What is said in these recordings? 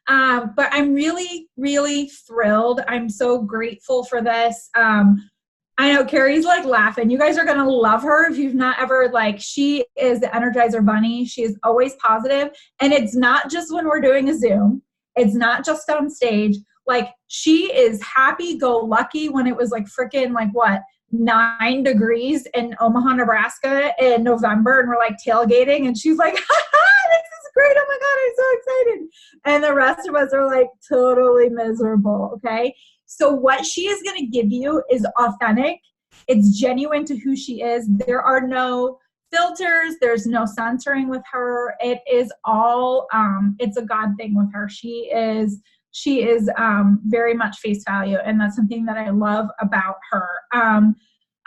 But I'm really, really thrilled. I'm so grateful for this. I know Carrie's like laughing. You guys are going to love her if you've not ever, like, she is the Energizer Bunny. She is always positive. And it's not just when we're doing a Zoom. It's not just on stage. Like, she is happy-go-lucky when it was like freaking like what, 9 degrees in Omaha, Nebraska in November, and we're like tailgating, and she's like, ha, this is great. Oh my God, I'm so excited. And the rest of us are like totally miserable. Okay. So what she is going to give you is authentic. It's genuine to who she is. There are no filters. There's no censoring with her. It is all, it's a God thing with her. She is very much face value. And that's something that I love about her.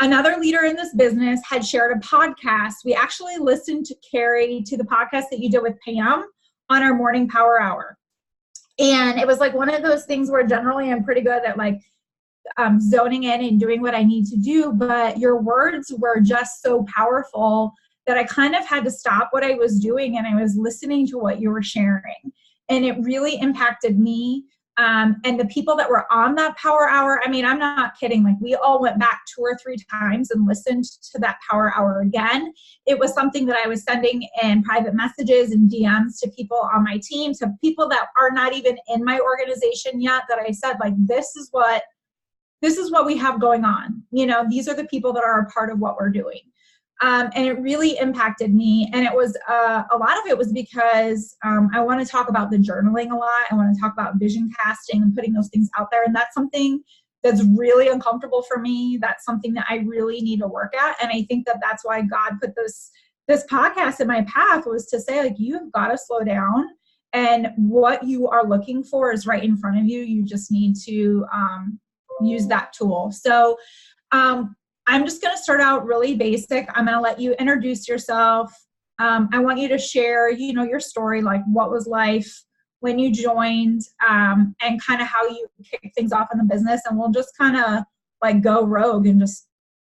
Another leader in this business had shared a podcast. We actually listened to Carrie, to the podcast that you did with Pam on our morning power hour. And it was like one of those things where generally I'm pretty good at like zoning in and doing what I need to do. But your words were just so powerful that I kind of had to stop what I was doing and I was listening to what you were sharing. And it really impacted me. And the people that were on that power hour, I mean, I'm not kidding. Like, we all went back 2 or 3 times and listened to that power hour again. It was something that I was sending in private messages and DMs to people on my team, to people that are not even in my organization yet, that I said, like, this is what we have going on. You know, these are the people that are a part of what we're doing. And it really impacted me. And it was, a lot of it was because I want to talk about the journaling a lot. I want to talk about vision casting and putting those things out there. And that's something that's really uncomfortable for me. That's something that I really need to work at. And I think that that's why God put this podcast in my path, was to say, like, you've got to slow down. And what you are looking for is right in front of you. You just need to use that tool. So, I'm just going to start out really basic. I'm going to let you introduce yourself. I want you to share, you know, your story, like what was life when you joined, and kind of how you kick things off in the business. And we'll just kind of like go rogue and just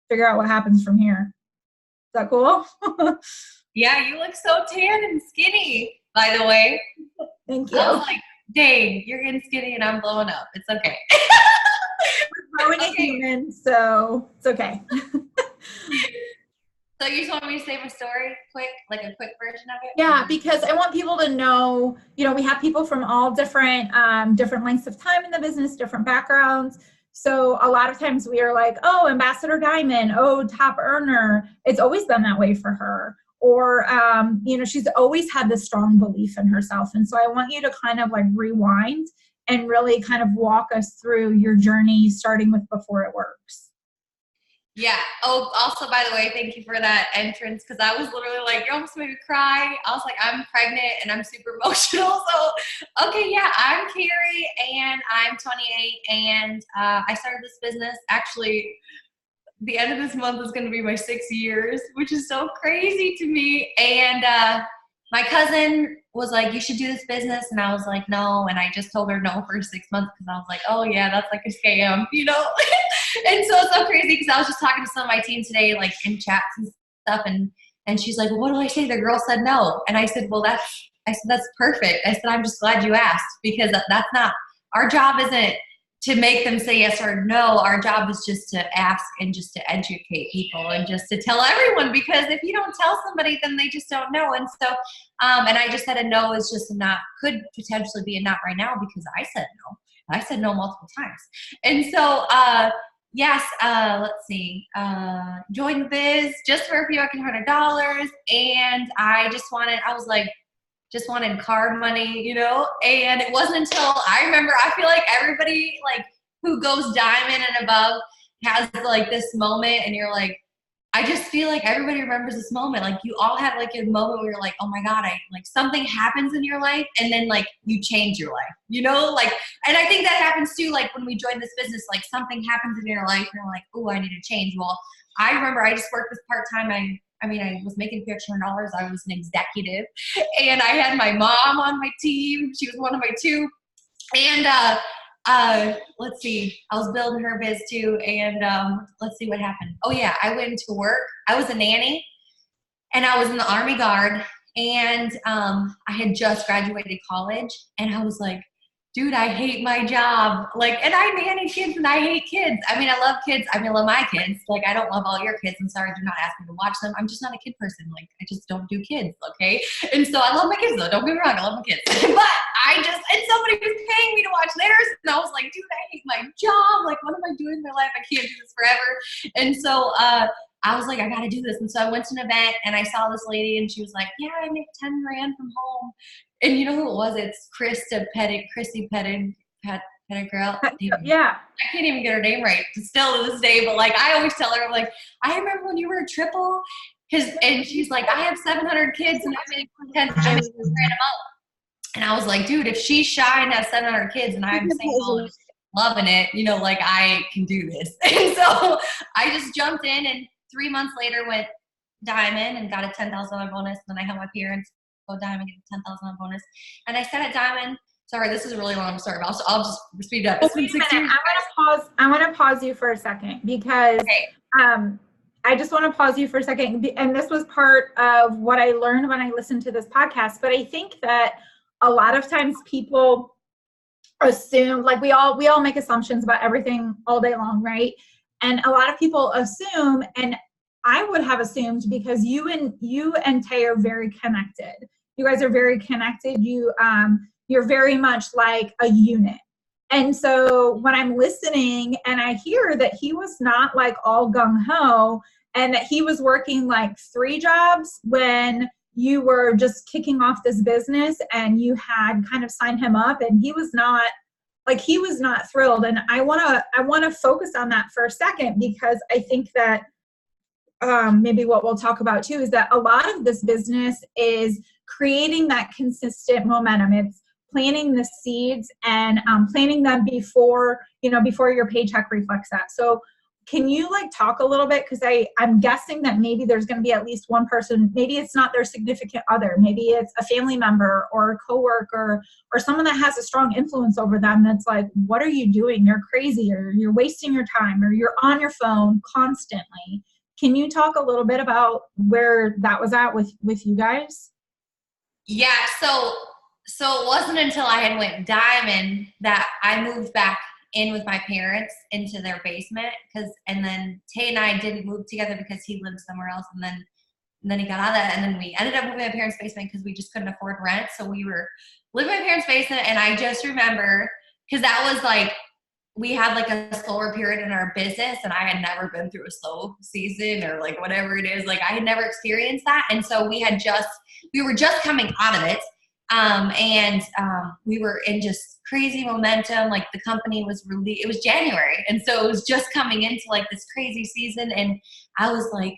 figure out what happens from here. Is that cool? Yeah, you look so tan and skinny, by the way. Thank you. I was like, dang, you're getting skinny and I'm blowing up. It's okay. We're growing a human, so it's okay. So you just want me to say my story quick, like a quick version of it? Yeah, because I want people to know, you know, we have people from all different lengths of time in the business, different backgrounds. So a lot of times we are like, oh, Ambassador Diamond, oh, top earner. It's always been that way for her. Or, you know, she's always had this strong belief in herself. And so I want you to kind of like rewind and really kind of walk us through your journey, starting with before it works. Yeah. Oh, also, by the way, thank you for that entrance, because I was literally like, you almost made me cry. I was like, I'm pregnant and I'm super emotional. So, okay, yeah, I'm Carrie and I'm 28 and I started this business. Actually, the end of this month is going to be my 6 years, which is so crazy to me. And my cousin was like, you should do this business. And I was like, no. And I just told her no for 6 months because I was like, oh yeah, that's like a scam, you know? And so it's so crazy because I was just talking to some of my team today, like in chats and stuff. And she's like, well, what do I say? The girl said no. And I said, well, that's perfect. I said, I'm just glad you asked, because that's not, our job isn't to make them say yes or no. Our job is just to ask and just to educate people and just to tell everyone, because if you don't tell somebody, then they just don't know. And so, and I just said a no is just a not, could potentially be a not right now because I said no. I said no multiple times. And so, yes, let's see, joined the biz just for a few extra $100. And I just wanted card money, you know? And it wasn't until I remember, I feel like everybody like who goes diamond and above has like this moment, and you're like, I just feel like everybody remembers this moment. Like you all have like a moment where you're like, oh my God, like something happens in your life and then like you change your life, you know? Like, and I think that happens too. Like when we join this business, like something happens in your life and you're like, oh, I need to change. Well, I remember I just worked this part-time. I mean, I was making $1,500. I was an executive and I had my mom on my team. She was one of my two. And, let's see, I was building her biz too. And, let's see what happened. Oh yeah. I went into work. I was a nanny and I was in the Army Guard And I had just graduated college, and I was like, dude, I hate my job. Like, and I nanny kids and I hate kids. I mean, I love kids. I mean, I love my kids. Like, I don't love all your kids. I'm sorry, do not ask me to watch them. I'm just not a kid person. Like, I just don't do kids, okay? And so I love my kids, though. Don't get me wrong. I love my kids. But and somebody was paying me to watch theirs. And I was like, dude, I hate my job. Like, what am I doing in my life? I can't do this forever. And so I was like, I got to do this. And so I went to an event, and I saw this lady, and she was like, yeah, I make 10 grand from home. And you know who it was? It's Chrissy Pettigrew. Yeah. I can't even get her name right still to this day, but like I always tell her, I'm like, I remember when you were a triple. And she's like, I have 700 kids and I make 10 grand a month. And I was like, dude, if she's shy and has 700 kids and I'm single and loving it, you know, like I can do this. And so I just jumped in, and 3 months later went Diamond and got a $10,000 bonus. And then I helped my parents go Diamond, get a $10,000 bonus. And I said at Diamond, sorry, this is a really long story, but I'll just speed it up. Wait a minute. I want to pause you for a second because I just want to pause you for a second. And this was part of what I learned when I listened to this podcast. But I think that a lot of times people assume, like we all make assumptions about everything all day long, right? And a lot of people assume, and I would have assumed, because you and Tay are very connected. You guys are very connected. You're very much like a unit. And so when I'm listening and I hear that he was not like all gung-ho, and that he was working like 3 jobs when you were just kicking off this business, and you had kind of signed him up, and he was not thrilled. And I want to focus on that for a second, because I think that maybe what we'll talk about too is that a lot of this business is creating that consistent momentum. It's planting the seeds and planting them before your paycheck reflects that. So can you like talk a little bit? Because I'm guessing that maybe there's going to be at least one person, maybe it's not their significant other, maybe it's a family member or a coworker or someone that has a strong influence over them that's like, what are you doing? You're crazy, or you're wasting your time, or you're on your phone constantly. Can you talk a little bit about where that was at with you guys? Yeah, so it wasn't until I had went Diamond that I moved back in with my parents into their basement, and then Tay and I didn't move together because he lived somewhere else, and then he got out of that, and then we ended up moving in my parents' basement because we just couldn't afford rent. So we were living in my parents' basement, and I just remember, because that was like, we had like a slower period in our business, and I had never been through a slow season or like whatever it is. Like I had never experienced that. And so we were just coming out of it. We were in just crazy momentum. Like the company it was January. And so it was just coming into like this crazy season. And I was like,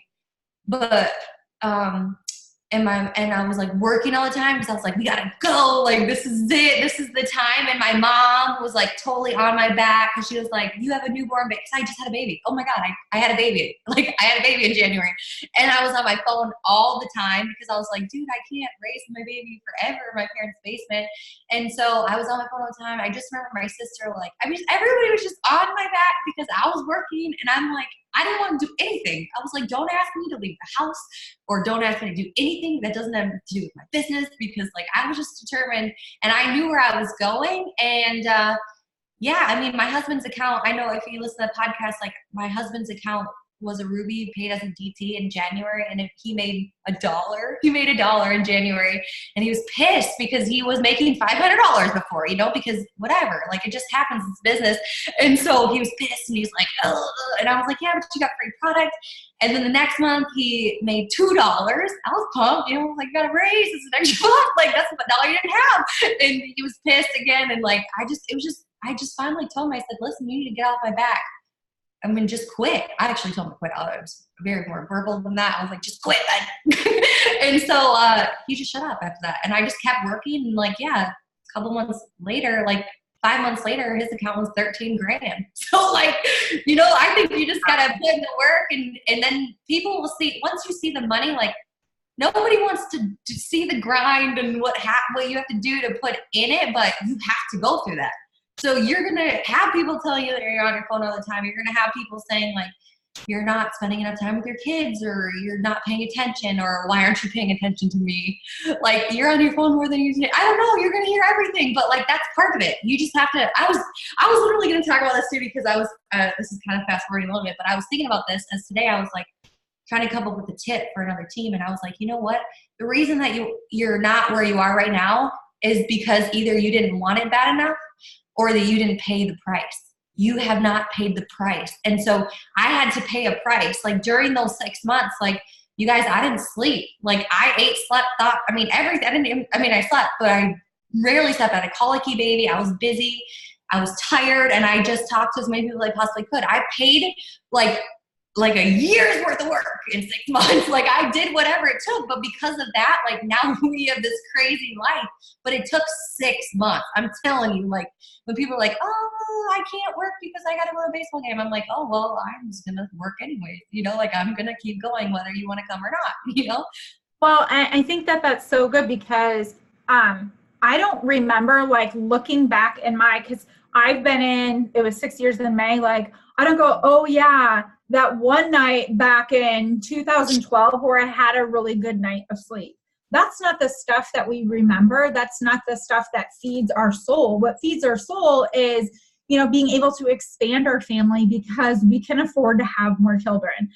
and I was like working all the time because I was like, we gotta go. Like, this is it. This is the time. And my mom was like totally on my back because she was like, you have a newborn baby. Because I just had a baby. Oh my God, I had a baby. Like, I had a baby in January. And I was on my phone all the time because I was like, dude, I can't raise my baby forever in my parents' basement. And so I was on my phone all the time. I just remember my sister, like, I mean, everybody was just on my back because I was working. And I'm like, I didn't want to do anything. I was like, don't ask me to leave the house or don't ask me to do anything that doesn't have to do with my business, because like I was just determined and I knew where I was going. And yeah, I mean, my husband's account, I know if you listen to the podcast, like my husband's account was a Ruby, paid as a DT in January, and he made $1. He made $1 in January, and he was pissed because he was making $500 before, because whatever, like it just happens, it's business. And so he was pissed, and he's like, ugh. And I was like, yeah, but you got free product. And then the next month he made $2. I was pumped, like, you got a raise, it's an extra month, like that's $1 you didn't have. And he was pissed again, and like I just finally told him, I said, listen, you need to get off my back. I mean, just quit. I actually told him to quit. I was very more verbal than that. I was like, just quit then. And so he just shut up after that. And I just kept working. And like, yeah, a couple months later, like 5 months later, his account was 13 grand. So like, I think you just got to put in the work, and then people will see, once you see the money, like nobody wants to see the grind and what you have to do to put in it, but you have to go through that. So you're going to have people tell you that you're on your phone all the time. You're going to have people saying like, you're not spending enough time with your kids, or you're not paying attention, or why aren't you paying attention to me? Like, you're on your phone more than you do. I don't know. You're going to hear everything, but like, that's part of it. You just have to, I was literally going to talk about this too, because I was, this is kind of fast forwarding a little bit, but I was thinking about this as today I was like trying to come up with a tip for another team. And I was like, you know what? The reason that you're not where you are right now is because either you didn't want it bad enough, or that you didn't pay the price. You have not paid the price. And so I had to pay a price. Like, during those 6 months, like, you guys, I didn't sleep. Like, I ate, slept, thought, everything. I slept, but I rarely slept. I had a colicky baby. I was busy. I was tired. And I just talked to as many people as I possibly could. I paid like a year's worth of work in 6 months. Like, I did whatever it took, but because of that, like, now we have this crazy life, but it took 6 months. I'm telling you, like, when people are like, oh, I can't work because I got to go to a baseball game. I'm like, oh, well, I'm just going to work anyway. Like, I'm going to keep going whether you want to come or not, Well, I think that that's so good, because I don't remember like looking back in because I've been in, it was 6 years in May, like, I don't go, oh yeah, that one night back in 2012 where I had a really good night of sleep. That's not the stuff that we remember. That's not the stuff that feeds our soul. What feeds our soul is, being able to expand our family because we can afford to have more children,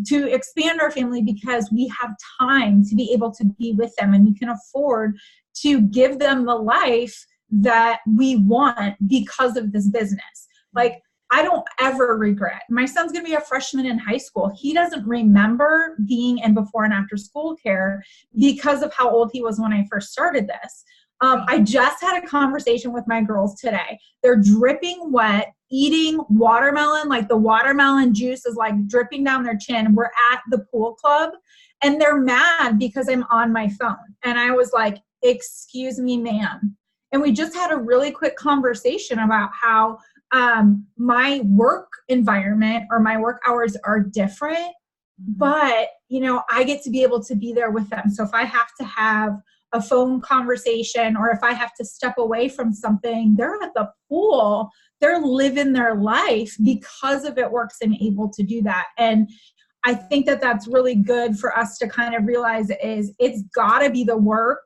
to expand our family because we have time to be able to be with them, and we can afford to give them the life that we want because of this business. Like, I don't ever regret. My son's going to be a freshman in high school. He doesn't remember being in before and after school care because of how old he was when I first started this. I just had a conversation with my girls today. They're dripping wet, eating watermelon, like the watermelon juice is like dripping down their chin. We're at the pool club, and they're mad because I'm on my phone. And I was like, excuse me, ma'am. And we just had a really quick conversation about how my work environment or my work hours are different, but I get to be able to be there with them. So if I have to have a phone conversation, or if I have to step away from something, they're at the pool, they're living their life because of it works and able to do that. And I think that that's really good for us to kind of realize is it's gotta be the work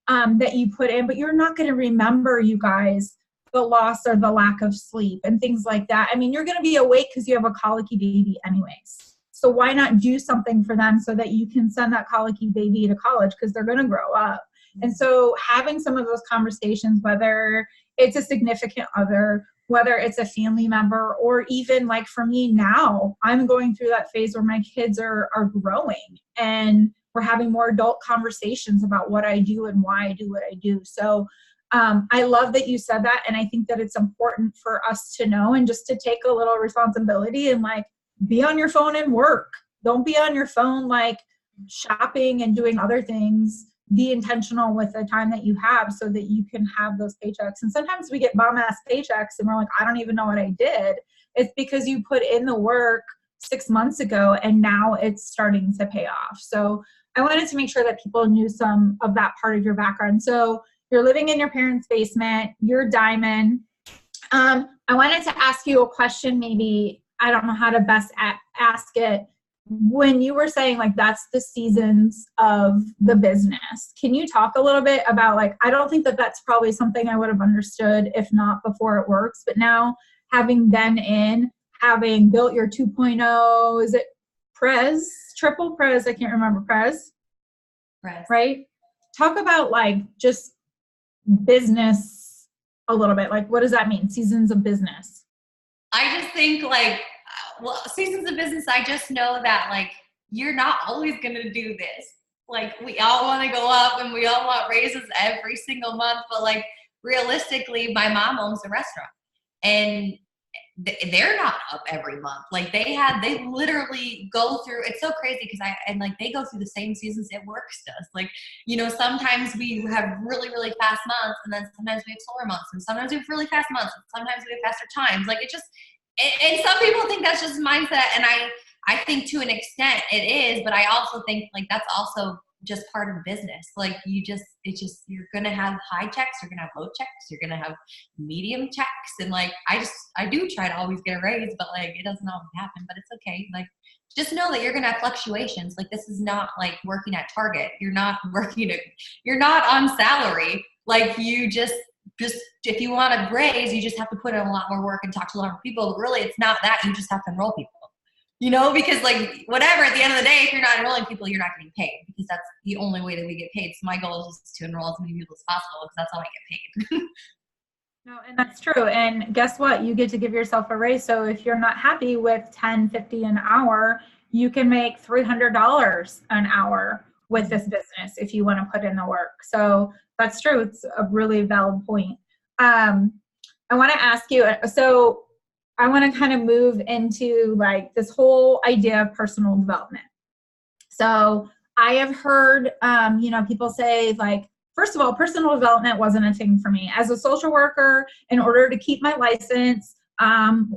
that you put in, but you're not going to remember, you guys, the loss or the lack of sleep and things like that. I mean, you're going to be awake because you have a colicky baby anyways. So why not do something for them so that you can send that colicky baby to college, because they're going to grow up. And so having some of those conversations, whether it's a significant other, whether it's a family member, or even like for me now, I'm going through that phase where my kids are growing, and we're having more adult conversations about what I do and why I do what I do. So I love that you said that. And I think that it's important for us to know and just to take a little responsibility and like be on your phone and work. Don't be on your phone like shopping and doing other things. Be intentional with the time that you have so that you can have those paychecks. And sometimes we get bomb ass paychecks and we're like, I don't even know what I did. It's because you put in the work 6 months ago and now it's starting to pay off. So I wanted to make sure that people knew some of that part of your background. So you're living in your parents' basement, you're Diamond. I wanted to ask you a question, maybe, I don't know how to best ask it. When you were saying like that's the seasons of the business, can you talk a little bit about like, I don't think that that's probably something I would have understood if not before it works, but now having been in, having built your 2.0, is it triple Prez, I can't remember, Prez, right? Talk about like just business a little bit. Like, what does that mean? Seasons of business. I just think like, seasons of business, I just know that like, you're not always going to do this. Like, we all want to go up and we all want raises every single month. But like, realistically, my mom owns a restaurant and they're not up every month. Like they literally go through, it's so crazy because they go through the same seasons it works does. Like, sometimes we have really, really fast months, and then sometimes we have slower months, and sometimes we have really fast months, and sometimes we have faster times. Like and some people think that's just mindset. And I think to an extent it is, but I also think like that's also just part of business. Like you're going to have high checks, you're going to have low checks, you're going to have medium checks. And like, I do try to always get a raise, but like, it doesn't always happen, but it's okay. Like, just know that you're going to have fluctuations. Like, this is not like working at Target. You're not on salary. Like, you just if you want a raise, you just have to put in a lot more work and talk to a lot more people. But really, it's not that. You just have to enroll people. Because like whatever, at the end of the day, if you're not enrolling people, you're not getting paid, because that's the only way that we get paid. So my goal is just to enroll as many people as possible, because that's how I get paid. No, and that's true. And guess what? You get to give yourself a raise. So if you're not happy with $10.50 an hour, you can make $300 an hour with this business if you want to put in the work. So that's true. It's a really valid point. I want to ask you, so I want to kind of move into like this whole idea of personal development. So I have heard, people say like, first of all, personal development wasn't a thing for me. As a social worker, in order to keep my license,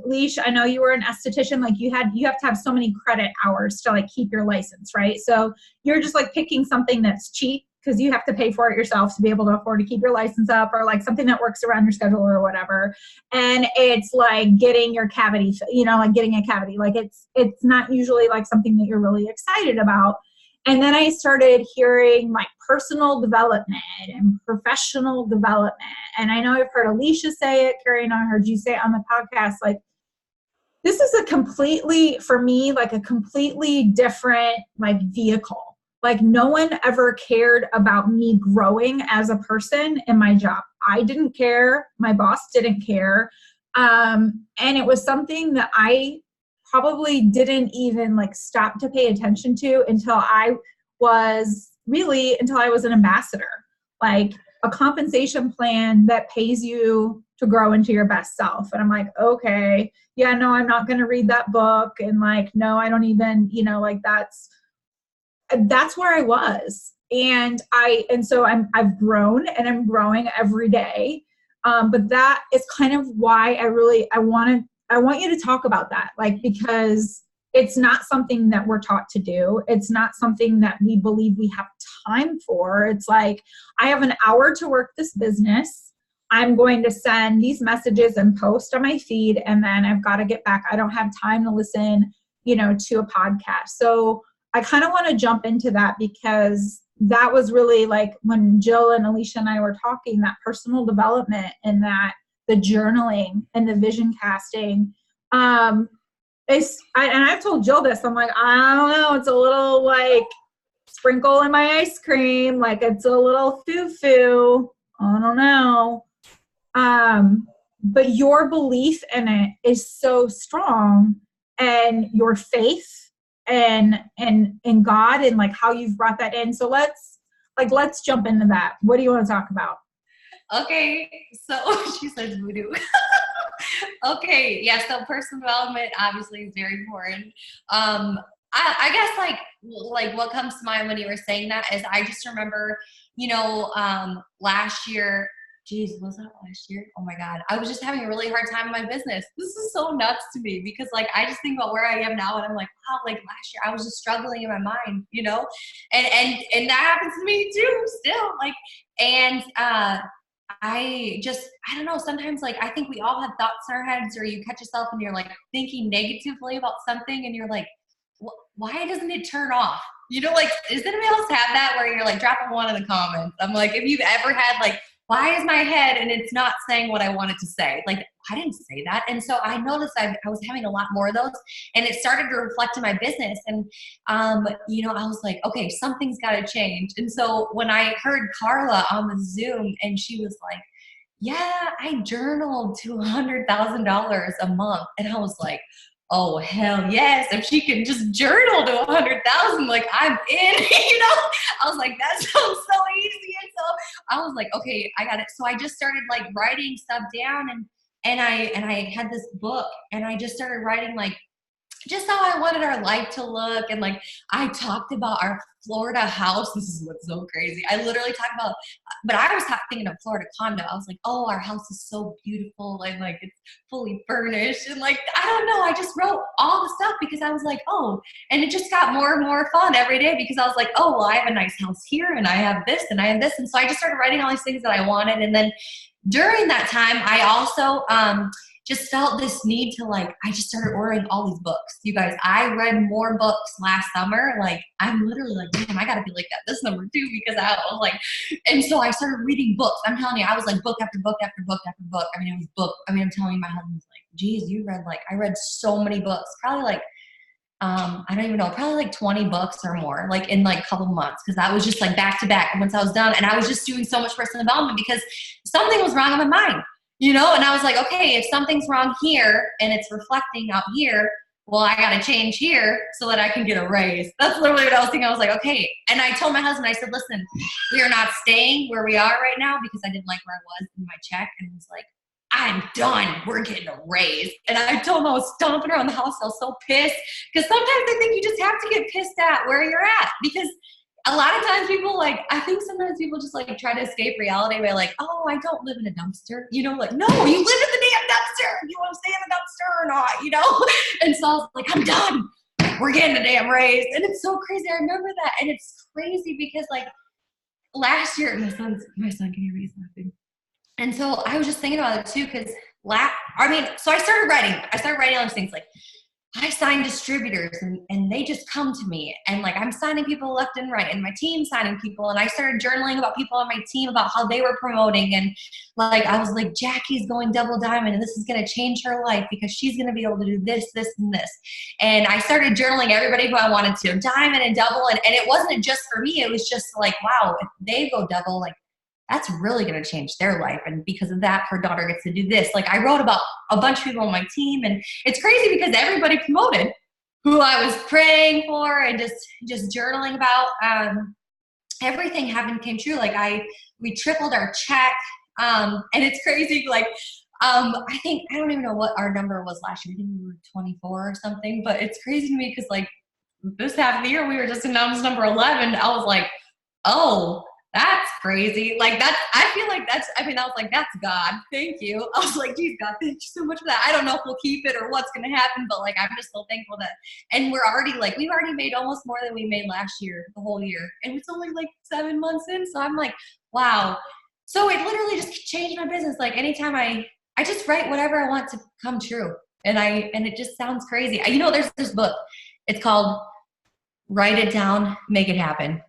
Leash, I know you were an esthetician, like you have to have so many credit hours to like keep your license, right? So you're just like picking something that's cheap, because you have to pay for it yourself to be able to afford to keep your license up, or like something that works around your schedule or whatever. And it's like getting your cavity, like getting a cavity. Like it's not usually like something that you're really excited about. And then I started hearing like personal development and professional development. And I know I've heard Alicia say it, Carrie, and I heard you say it on the podcast. Like, this is a completely different like vehicle. Like, no one ever cared about me growing as a person in my job. I didn't care. My boss didn't care. And it was something that I probably didn't even like stop to pay attention to until I was an ambassador. Like, a compensation plan that pays you to grow into your best self. And I'm like, okay, yeah, no, I'm not going to read that book. And like, no, I don't even, like that's where I was. And so I've grown, and I'm growing every day. But that is kind of why I want you to talk about that, like, because it's not something that we're taught to do. It's not something that we believe we have time for. It's like, I have an hour to work this business. I'm going to send these messages and post on my feed, and then I've got to get back. I don't have time to listen, to a podcast. So I kind of want to jump into that, because that was really like when Jill and Alicia and I were talking, that personal development and that the journaling and the vision casting. And I've told Jill this, I'm like, I don't know, it's a little like sprinkle in my ice cream, like it's a little foo-foo, I don't know. But your belief in it is so strong, and your faith and God, and like how you've brought that in. So let's jump into that. What do you want to talk about? Okay, so she says voodoo. Okay, yeah, so personal development obviously is very important. I guess like what comes to mind when you were saying that is, I just remember, last year, geez, was that last year? Oh my God. I was just having a really hard time in my business. This is so nuts to me, because like, I just think about where I am now, and I'm like, wow, like last year I was just struggling in my mind, and that happens to me too still. Like, and, I don't know, sometimes like, I think we all have thoughts in our heads, or you catch yourself and you're like thinking negatively about something, and you're like, why doesn't it turn off? Like, does anybody else have that, where you're like, drop one in the comments? I'm like, if you've ever had like, why is my head and it's not saying what I wanted to say? Like, I didn't say that. And so I noticed I was having a lot more of those, and it started to reflect in my business. And, I was like, okay, something's got to change. And so when I heard Carla on the Zoom, and she was like, yeah, I journaled to $100,000 a month. And I was like, oh, hell yes. If she can just journal to 100,000, like, I'm in, I was like, that sounds so easy. And so I was like, okay, I got it. So I just started like writing stuff down, and I had this book, and I just started writing like just how I wanted our life to look. And like, I talked about our Florida house. This is what's so crazy. I literally talked about, but I was thinking of Florida condo. I was like, oh, our house is so beautiful. And like, it's fully furnished. And like, I don't know. I just wrote all the stuff because I was like, oh, and it just got more and more fun every day because I was like, oh, well, I have a nice house here and I have this and I have this. And so I just started writing all these things that I wanted. And then during that time, I also, just felt this need to like, I just started ordering all these books. You guys, I read more books last summer. Like, I'm literally like, damn, I gotta be like that this number too, because I was like, and so I started reading books. I'm telling you, I was like book after book after book after book. I mean, it was book. I mean, I'm telling you, my husband was like, geez, you read like, I read so many books, probably like, I don't even know, probably like 20 books or more, like in like a couple months. Cause that was just like back to back once I was done. And I was just doing so much personal development because something was wrong in my mind. You know, and I was like, okay, if something's wrong here and it's reflecting out here, well, I got to change here so that I can get a raise. That's literally what I was thinking. I was like, okay. And I told my husband, I said, listen, we are not staying where we are right now because I didn't like where I was in my check. And he was like, I'm done. We're getting a raise. And I told him I was stomping around the house. I was so pissed because sometimes I think you just have to get pissed at where you're at because a lot of times people like, I think sometimes people just like try to escape reality by like, oh, I don't live in a dumpster. You know, like, no, you live in the damn dumpster. You want to stay in the dumpster or not, you know? And so I was like, I'm done. We're getting a damn raise. And it's so crazy. I remember that. And it's crazy because like last year, my son can hear me laughing. And so I was just thinking about it too, because so I started writing all these things like, I sign distributors and they just come to me and like I'm signing people left and right and my team signing people and I started journaling about people on my team about how they were promoting and like I was like Jackie's going double diamond and this is going to change her life because she's going to be able to do this, this, and this. And I started journaling everybody who I wanted to, diamond and double, and it wasn't just for me, it was just like, wow, if they go double, like that's really going to change their life. And because of that, her daughter gets to do this. Like I wrote about a bunch of people on my team and it's crazy because everybody promoted who I was praying for and just journaling about. Everything came true. Like we tripled our check. And it's crazy. Like, I don't even know what our number was last year. I think we were 24 or something, but it's crazy to me because like this half of the year we were just announced number 11. I was like, oh, that's crazy. Like I feel like I was like, that's God. Thank you. I was like, geez, God, thank you so much for that. I don't know if we'll keep it or what's going to happen, but like, I'm just so thankful that, and we've already made almost more than we made last year, the whole year. And it's only like 7 months in. So I'm like, wow. So it literally just changed my business. Like anytime I just write whatever I want to come true. And it just sounds crazy. There's this book, it's called Write It Down, Make It Happen.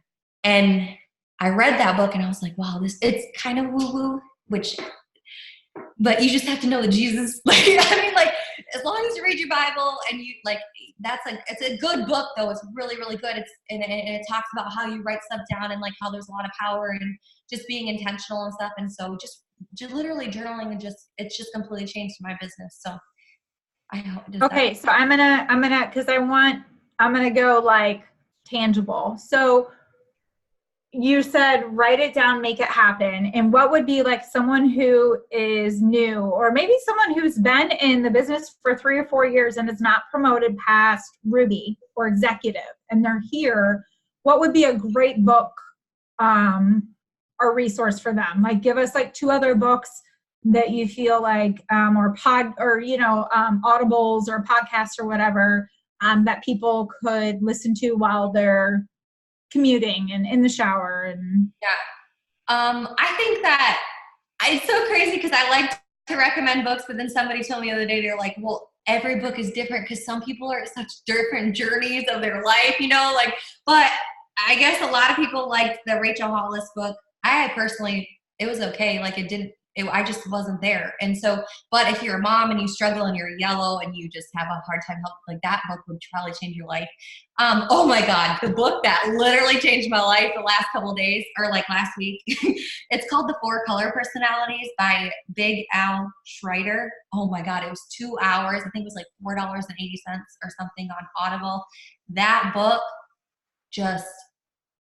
And I read that book and I was like, wow, it's kind of woo-woo, but you just have to know that Jesus, as long as you read your Bible and you like, it's a good book though. It's really, really good. And it talks about how you write stuff down and like how there's a lot of power and just being intentional and stuff. And so just literally journaling and it's just completely changed my business. So I hope. Okay. So I'm going to go like tangible. So you said, write it down, make it happen. And what would be like someone who is new, or maybe someone who's been in the business for 3 or 4 years and is not promoted past Ruby or executive, and they're here, what would be a great book or resource for them? Like give us like 2 other books that you feel like, audibles or podcasts or whatever, that people could listen to while they're commuting and in the shower. And I think that it's so crazy because I like to recommend books, but then somebody told me the other day, they're like, well, every book is different because some people are at such different journeys of their life, but I guess a lot of people liked the Rachel Hollis book. I personally, it was okay. Like I just wasn't there. And so, but if you're a mom and you struggle and you're yellow and you just have a hard time helping, like that book would probably change your life. Oh my God, the book that literally changed my life the last couple of days or like last week, it's called The 4 Color Personalities by Big Al Schreiter. Oh my God, it was 2 hours. I think it was like $4.80 or something on Audible. That book just,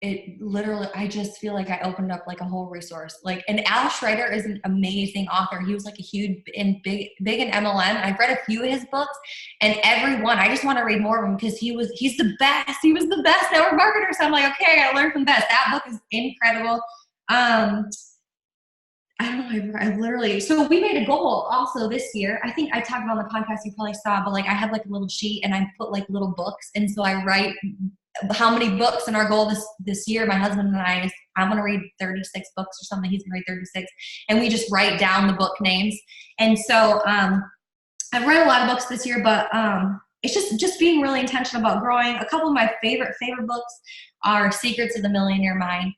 it literally, I just feel like I opened up like a whole resource. Like, and Al Schreiter is an amazing author. He was like a huge and big in MLM. I've read a few of his books, and every one, I just want to read more of them because he's the best. He was the best network marketer. So I'm like, okay, I gotta learn from the best. That book is incredible. I don't know. I literally, so we made a goal also this year. I think I talked about on the podcast, you probably saw, but like I have like a little sheet and I put like little books. And so I write how many books, and our goal this year, my husband and I want to read 36 books or something. He's gonna read 36, and we just write down the book names. And so I've read a lot of books this year, but it's just being really intentional about growing. A couple of my favorite books are Secrets of the Millionaire Mind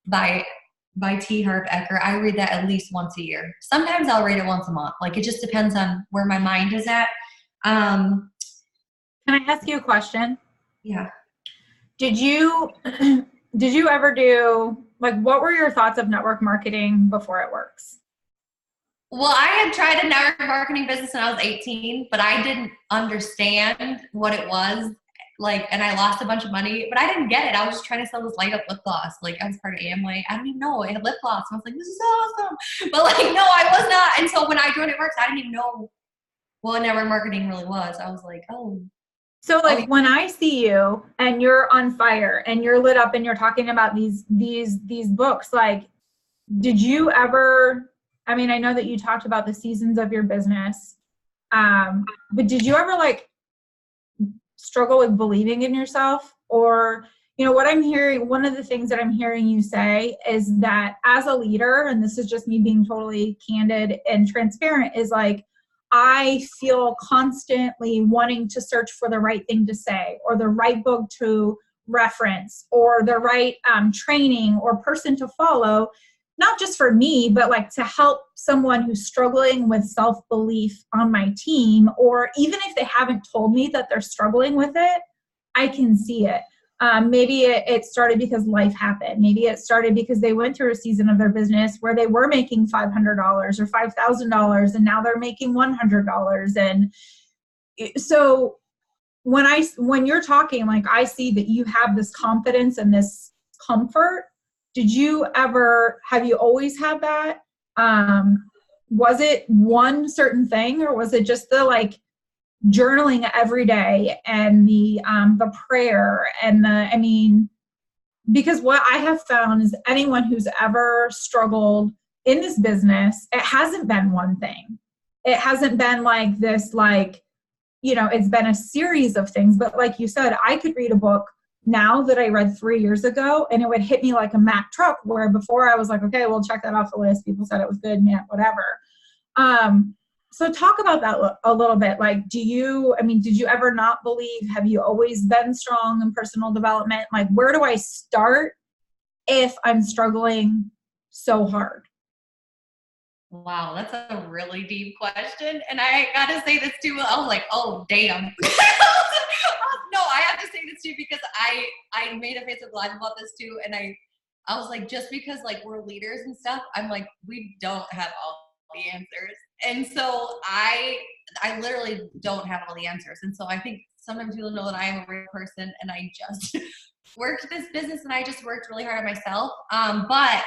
by T. Harv Eker. I read that at least once a year. Sometimes I'll read it once a month. Like, it just depends on where my mind is at. Can I ask you a question? Yeah. Did you ever do, like, what were your thoughts of network marketing before it works? Well, I had tried a network marketing business when I was 18, but I didn't understand what it was. Like, and I lost a bunch of money, but I didn't get it. I was just trying to sell this light up lip gloss. Like, I was part of Amway. I don't even know. It had lip gloss. And I was like, this is awesome. But like, no, I was not. And so when I joined It Works, I didn't even know what network marketing really was. I was like, oh. So like when I see you and you're on fire and you're lit up and you're talking about these books, like, did you ever, I mean, I know that you talked about the seasons of your business, but did you ever like struggle with believing in yourself? Or, you know, what I'm hearing, one of the things that I'm hearing you say is that as a leader, and this is just me being totally candid and transparent, is like, I feel constantly wanting to search for the right thing to say, or the right book to reference, or the right training or person to follow, not just for me, but like to help someone who's struggling with self-belief on my team, or even if they haven't told me that they're struggling with it, I can see it. Maybe it started because life happened. Maybe it started because they went through a season of their business where they were making $500 or $5,000 and now they're making $100. And so when you're talking, like, I see that you have this confidence and this comfort. Have you always had that? Was it one certain thing, or was it just the like journaling every day and the prayer and because what I have found is anyone who's ever struggled in this business, it hasn't been one thing. It hasn't been like this, like, you know, it's been a series of things. But like you said, I could read a book now that I read 3 years ago, and it would hit me like a Mack truck, where before I was like, okay, we'll check that off the list. People said it was good, man, whatever. So talk about that a little bit. Like, did you ever not believe? Have you always been strong in personal development? Like, where do I start if I'm struggling so hard? Wow, that's a really deep question. And I got to say this too. I was like, oh, damn. No, I have to say this too, because I made a Facebook Live about this too. And I was like, just because like we're leaders and stuff, I'm like, we don't have all the answers. And so I literally don't have all the answers. And so I think sometimes people know that I am a real person, and I just worked this business and I just worked really hard on myself. But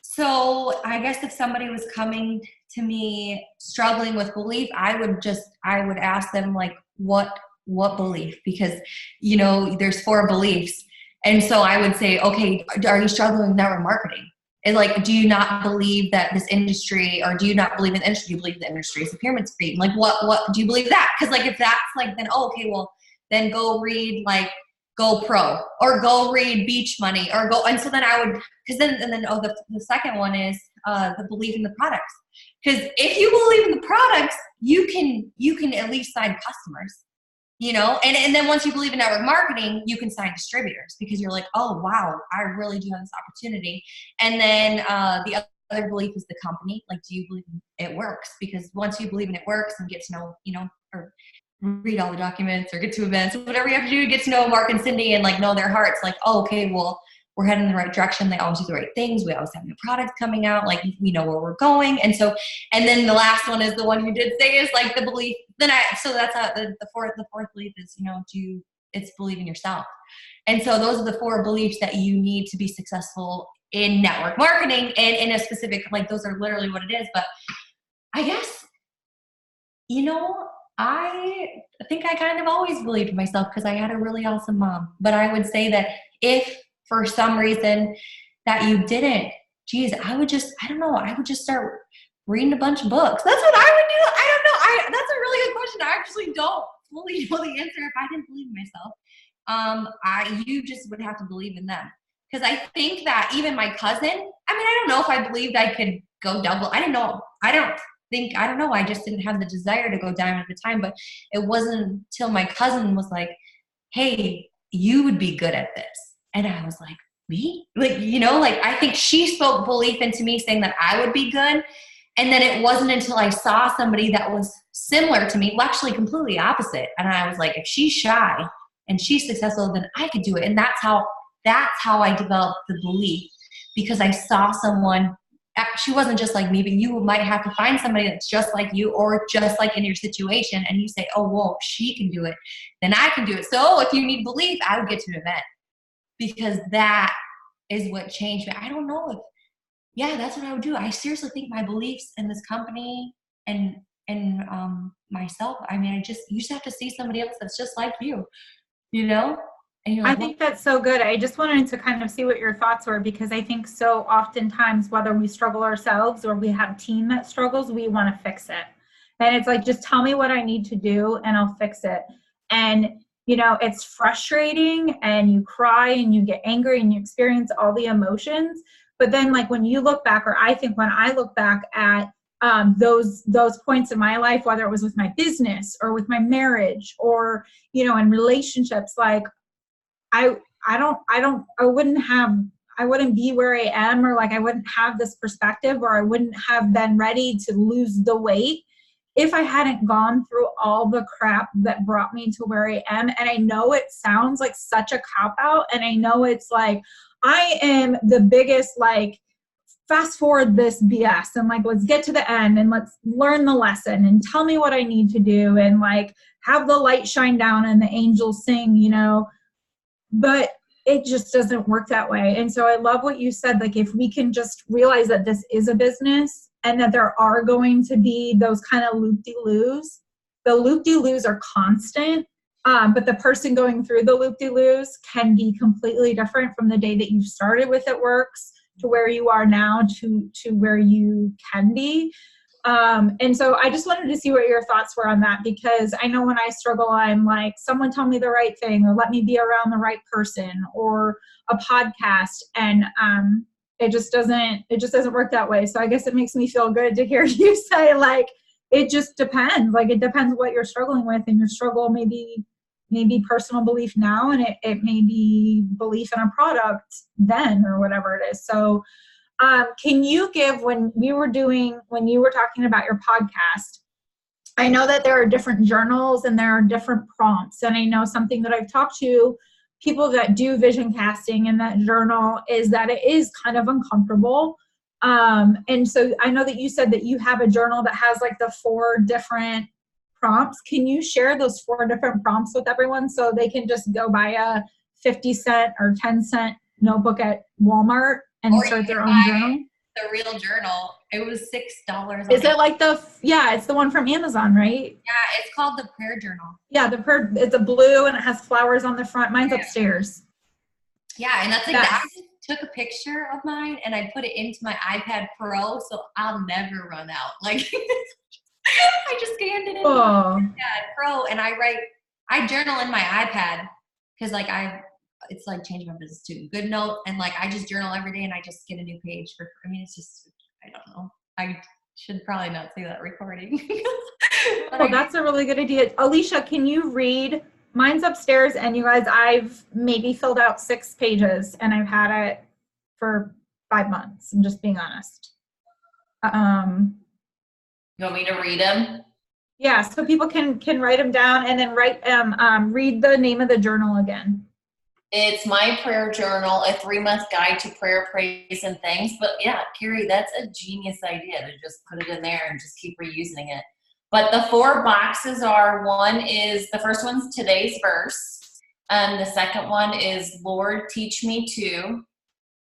so I guess if somebody was coming to me struggling with belief, I would ask them like, what belief? Because, you know, there's 4 beliefs. And so I would say, okay, are you struggling with network marketing? And like, do you not believe that this industry, or do you not believe in the industry? Do you believe the industry is a pyramid scheme? Like, what do you believe that? Because like, if that's like, then, oh, okay, well, then go read like Go Pro, or go read Beach Money, or go. And so then I would, because then the second one is the belief in the products. Because if you believe in the products, you can at least sign customers. You know, and then once you believe in network marketing, you can sign distributors, because you're like, oh, wow, I really do have this opportunity. And then the other belief is the company. Like, do you believe it works? Because once you believe in it works and get to know, you know, or read all the documents or get to events, whatever you have to do to get to know Mark and Cindy and like know their hearts, like, oh, okay, well, we're heading in the right direction. They always do the right things. We always have new products coming out. Like, we know where we're going. And so, and then the last one is the one you did say is like the belief. So that's the fourth belief is, you know, do it's believe in yourself. And so those are the 4 beliefs that you need to be successful in network marketing and in a specific, like those are literally what it is. But I guess, I think I kind of always believed in myself because I had a really awesome mom. But I would say that if for some reason that you didn't, geez, I would just start reading a bunch of books. That's what I would do. I don't know. That's a really good question. I actually don't fully know the answer if I didn't believe in myself. You just would have to believe in them. Because I think that even my cousin, I don't know if I believed I could go double. I don't know. I just didn't have the desire to go diamond at the time, but it wasn't until my cousin was like, hey, you would be good at this. And I was like, me? I think she spoke belief into me saying that I would be good. And then it wasn't until I saw somebody that was similar to me, well, actually completely opposite. And I was like, if she's shy and she's successful, then I could do it. And that's how I developed the belief, because I saw someone. She wasn't just like me, but you might have to find somebody that's just like you or just like in your situation. And you say, oh, whoa, she can do it. Then I can do it. So if you need belief, I would get to an event, because that is what changed me. I don't know that's what I would do. I seriously think my beliefs in this company and myself, you just have to see somebody else that's just like you, And you're like, I think that's so good. I just wanted to kind of see what your thoughts were, because I think so oftentimes, whether we struggle ourselves or we have a team that struggles, we want to fix it. And it's like, just tell me what I need to do and I'll fix it. And, it's frustrating and you cry and you get angry and you experience all the emotions. But then like when you look back, or I think when I look back at those points in my life, whether it was with my business or with my marriage or, in relationships, like, I wouldn't be where I am, or like I wouldn't have this perspective, or I wouldn't have been ready to lose the weight if I hadn't gone through all the crap that brought me to where I am. And I know it sounds like such a cop-out, and I know it's like I am the biggest like fast forward this BS and like let's get to the end and let's learn the lesson and tell me what I need to do and like have the light shine down and the angels sing, but it just doesn't work that way. And so I love what you said, like if we can just realize that this is a business and that there are going to be those kind of loop-de-loos. The loop-de-loos are constant, but the person going through the loop-de-loos can be completely different from the day that you started with It Works to where you are now to where you can be. And so I just wanted to see what your thoughts were on that, because I know when I struggle, I'm like, someone tell me the right thing, or let me be around the right person, or a podcast. And it just doesn't work that way. So I guess it makes me feel good to hear you say, like, it just depends. Like, it depends what you're struggling with, and your struggle maybe personal belief now, and it may be belief in a product then, or whatever it is. So can you give, when you were talking about your podcast, I know that there are different journals and there are different prompts. And I know something that I've talked to people that do vision casting in that journal is that it is kind of uncomfortable. And so I know that you said that you have a journal that has like the 4 different prompts. Can you share those 4 different prompts with everyone so they can just go buy a 50-cent or 10-cent notebook at Walmart and start their own journal? The real journal. It was $6. Is it like it's the one from Amazon, right? Yeah, it's called the Prayer Journal. Yeah, it's a blue and it has flowers on the front. Mine's upstairs. Yeah, and that's like that. I just took a picture of mine and I put it into my iPad Pro, so I'll never run out. Like I just scanned it in my iPad Pro, and I journal in my iPad because like it's like changing my business too. Good note, and like I just journal every day, and I just get a new page it's just, I don't know. I should probably not say that recording. That's a really good idea. Alicia, can you read? Mine's upstairs, and you guys, I've maybe filled out 6 pages, and I've had it for 5 months. I'm just being honest. You want me to read them? Yeah, so people can write them down and then read the name of the journal again. It's my prayer journal, a 3-month guide to prayer, praise, and thanks. But yeah, Carrie, that's a genius idea to just put it in there and just keep reusing it. But the 4 boxes are, the first one's today's verse. The second one is Lord, teach me to.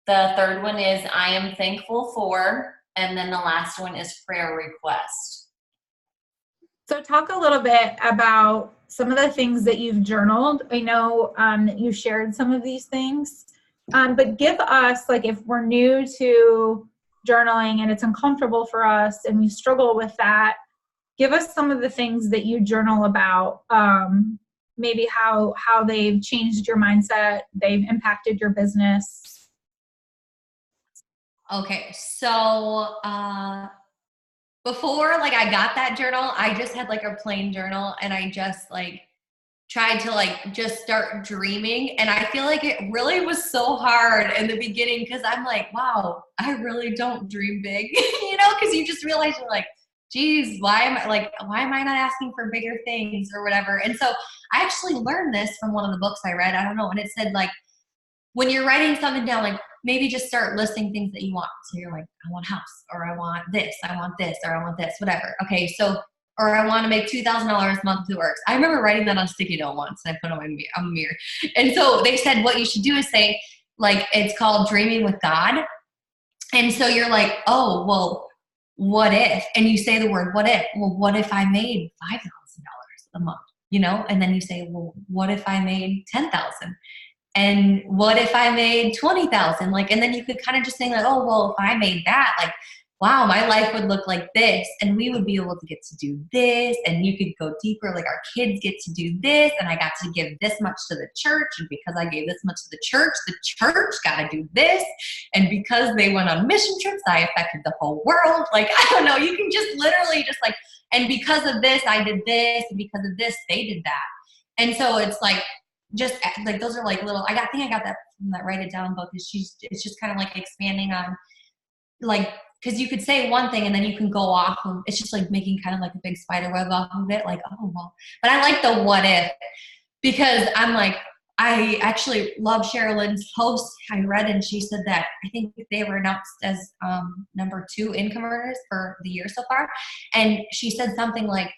The third one is I am thankful for. And then the last one is prayer request. So talk a little bit about some of the things that you've journaled. I know that you shared some of these things, but give us, like, if we're new to journaling and it's uncomfortable for us and we struggle with that, give us some of the things that you journal about, maybe how they've changed your mindset, they've impacted your business. Okay, so before like I got that journal, I just had like a plain journal, and I just like tried to like just start dreaming. And I feel like it really was so hard in the beginning, because I'm like, wow, I really don't dream big, because you just realize you're like, geez, why am I not asking for bigger things or whatever? And so I actually learned this from one of the books I read. I don't know. And it said, like, when you're writing something down, like maybe just start listing things that you want. So you're like, I want a house, or I want this, or I want this, whatever. Okay. So, or I want to make $2,000 a month to works. I remember writing that on sticky note once, and I put it on my mirror. And so they said, what you should do is say, like, it's called dreaming with God. And so you're like, oh, well, what if? And you say the word, what if? Well, what if I made $5,000 a month, And then you say, well, what if I made 10,000? And what if I made 20,000? Like, and then you could kind of just say like, oh, well, if I made that, like, wow, my life would look like this, and we would be able to get to do this. And you could go deeper, like our kids get to do this, and I got to give this much to the church. And because I gave this much to the church got to do this. And because they went on mission trips, I affected the whole world. Like, I don't know, you can just literally just like, and because of this, I did this, and because of this, they did that. And so it's like, just like those are like little, I think I got that from that Write It Down book. It's just kind of like expanding on, like, because you could say one thing and then you can go off of, it's just like making kind of like a big spider web off of it, like, oh well. But I like the what if, because I'm like, I actually love Sherilyn's post I read, and she said that I think they were announced as number 2 income earners for the year so far, and she said something like,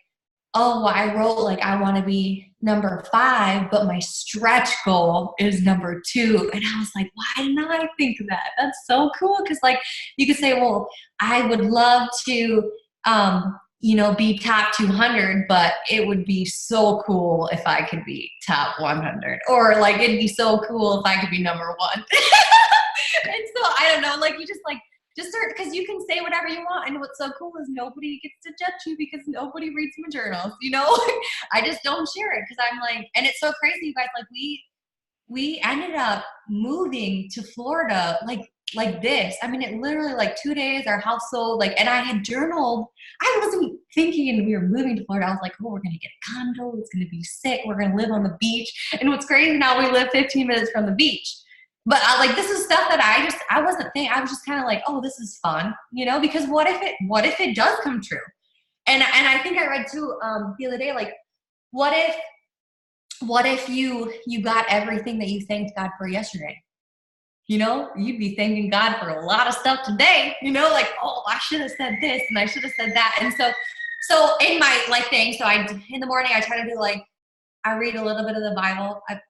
oh, well, I wrote like I want to be number 5, but my stretch goal is number 2. And I was like, why didn't I think of that? That's so cool. Because like you could say, well, I would love to, be top 200, but it would be so cool if I could be top 100. Or like it'd be so cool if I could be number 1. And so I don't know, like you just like, just start, because you can say whatever you want. And what's so cool is nobody gets to judge you, because nobody reads my journals, I just don't share it, because I'm like, and it's so crazy, you guys, like we ended up moving to Florida like this. I mean, it literally like 2 days, our house sold, like, and I had journaled. I wasn't thinking we were moving to Florida. I was like, oh, we're going to get a condo. It's going to be sick. We're going to live on the beach. And what's crazy, now we live 15 minutes from the beach. But this is stuff that I wasn't thinking. I was just kind of like, oh, this is fun, because what if it does come true? And I think I read too, the other day, like, what if you got everything that you thanked God for yesterday? You'd be thanking God for a lot of stuff today, like, oh, I should have said this and I should have said that. And so in my thing, so in the morning, I try to do I read a little bit of the Bible. I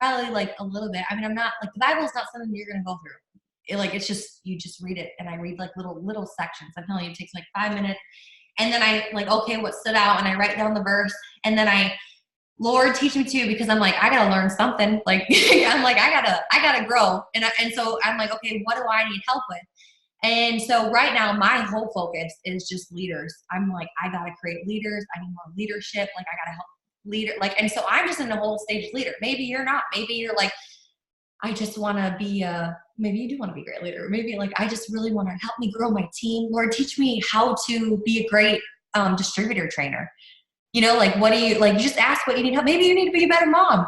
probably a little bit. I mean, I'm not the Bible is not something you're going to go through. It's just, you just read it. And I read little sections. I'm telling you, it takes 5 minutes. And then I okay, what stood out? And I write down the verse. And then Lord, teach me to, because I'm I got to learn something. I'm I gotta grow. And so I'm okay, what do I need help with? And so right now, my whole focus is just leaders. I'm I got to create leaders. I need more leadership. I got to help leader. And so I'm just in the whole stage leader. Maybe you're not. Maybe you're I just want to be maybe you do want to be a great leader. Maybe I just really want to help me grow my team. Lord, teach me how to be a great distributor trainer. What do you, you just ask what you need help. Maybe you need to be a better mom.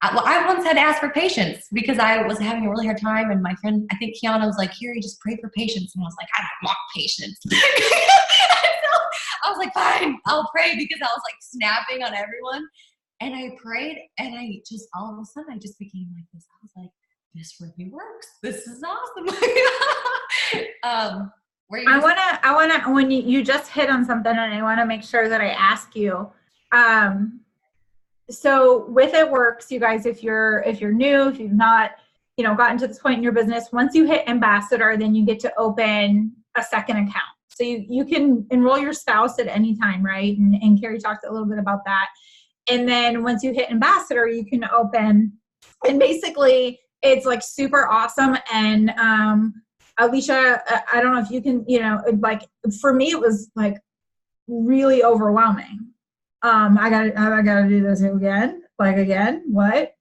I once had to ask for patience because I was having a really hard time, and my friend, I think Kiana, was like, here, you just pray for patience. And I was like, I don't want patience. I was like, fine, I'll pray, because I was snapping on everyone. And I prayed, and I just, all of a sudden, I just became like this. I was like, this really works. This is awesome. I wanna, when you just hit on something, and I want to make sure that I ask you, so with It Works, you guys, if you're new, if you've not, gotten to this point in your business, once you hit ambassador, then you get to open a second account. So you can enroll your spouse at any time, right? And Carrie talked a little bit about that. And then once you hit ambassador, you can open, and basically it's like super awesome. And Alicia, I don't know if you can, like for me, it was like really overwhelming. I gotta do this again. Like again, what?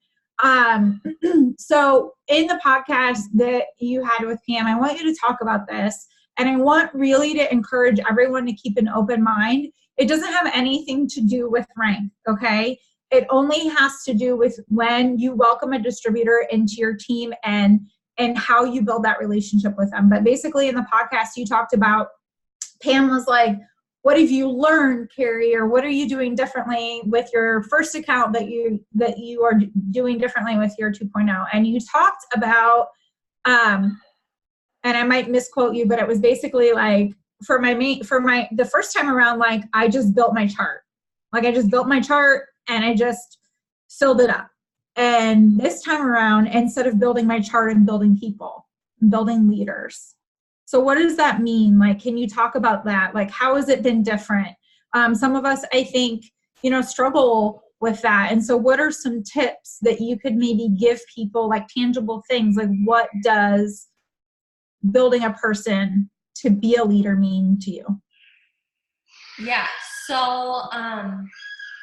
So in the podcast that you had with Pam, I want you to talk about this, and I want really to encourage everyone to keep an open mind. It doesn't have anything to do with rank, okay? It only has to do with when you welcome a distributor into your team and how you build that relationship with them. But basically in the podcast you talked about, Pam was like, what have you learned, Carrie, or what are you doing differently with your first account that you are doing differently with your 2.0? And you talked about, and I might misquote you, but it was basically like, the first time around, like I just built my chart. Like I just built my chart and I just filled it up. And this time around, instead of building my chart, I'm building people, I'm building leaders. So what does that mean? Like, can you talk about that? Like, how has it been different? Some of us, I think, struggle with that. And so what are some tips that you could maybe give people, like tangible things? Like, what does building a person to be a leader mean to you? Yeah. So,